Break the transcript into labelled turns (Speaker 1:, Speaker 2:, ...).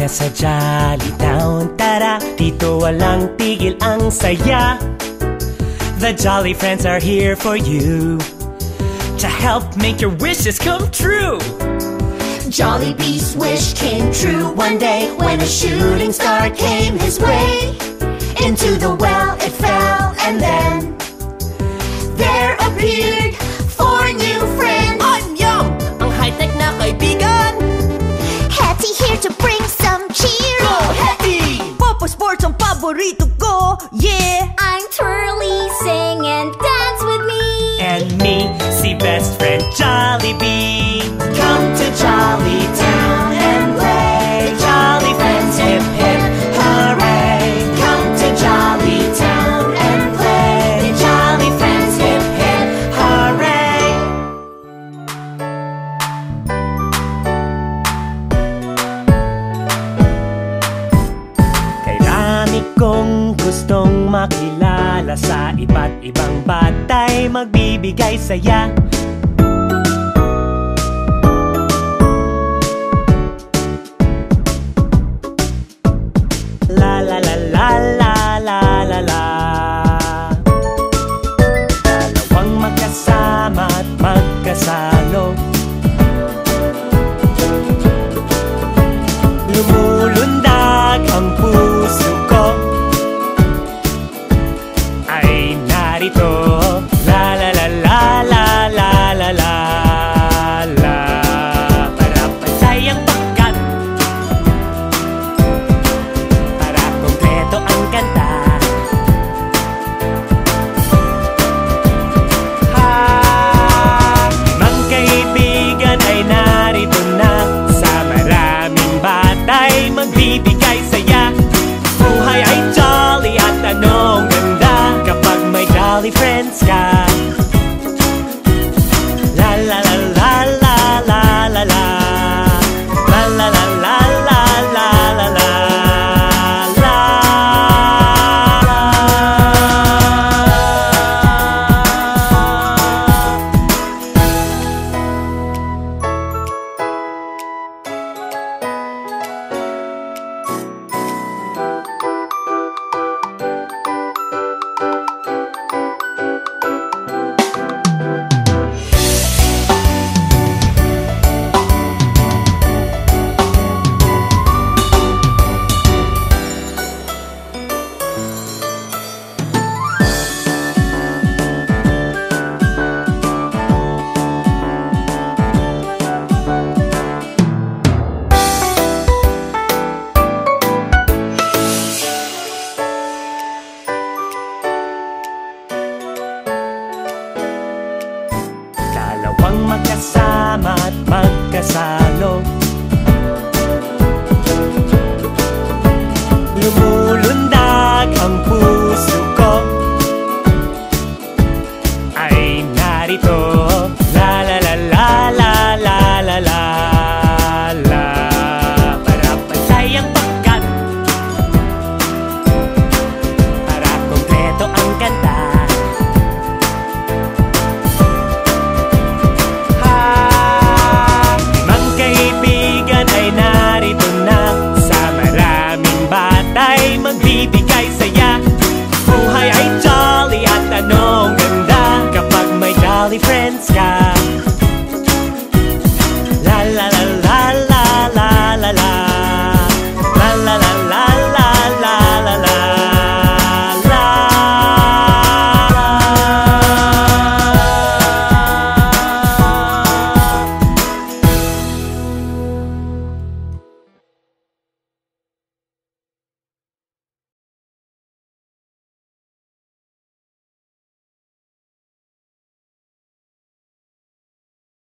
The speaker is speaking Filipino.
Speaker 1: na sa Jolly Town. Tara, dito walang tigil ang saya. The Jolly Friends are here for you to help make your wishes come true.
Speaker 2: Jollibee's wish came true one day when a shooting star came his way. Into the well it fell, and then there appeared four new friends.
Speaker 3: I'm Yum, ang high-tech na kaibigan.
Speaker 2: Hetty here to bring some cheer.
Speaker 3: Go Hetty! Popo Sports ang paborito ko, yeah.
Speaker 2: I'm Twirly, sing and dance with me.
Speaker 1: And me, si best friend Jollibee.
Speaker 2: Come to Jolly Town and play. Jolly friends, hip hip hooray. Come to Jolly Town and play. Jolly friends, hip hip hooray.
Speaker 1: Kay rami kong gustong makilala sa iba't ibang batay, magbibigay saya. La la la la la la la la. Dalawang magkasama at magkasalo, lumulundag ang puso ko, ay narito. La la la la la la la la la. Para pasay ang pagkat, para kompleto ang kanta. Mga kaibigan ay narito na, sa maraming batay magbibigay saya. Buhay ay jolly at anong ganda kapag may Jolly Friends ka. La la la la la la la la. La la la la la la la la la. Dalawang magkasama at magkasalo, lumulundag ang puso ko, ay narito. La la la la la la la la la. Para pasay ang pagkat, para kompleto ang kanta. Mga kaibigan ay narito na, sa maraming batay magbibigay saya. Buhay ay jolly at anong ganda kapag may Jolly Friends ka. La la la la la la la la. La la la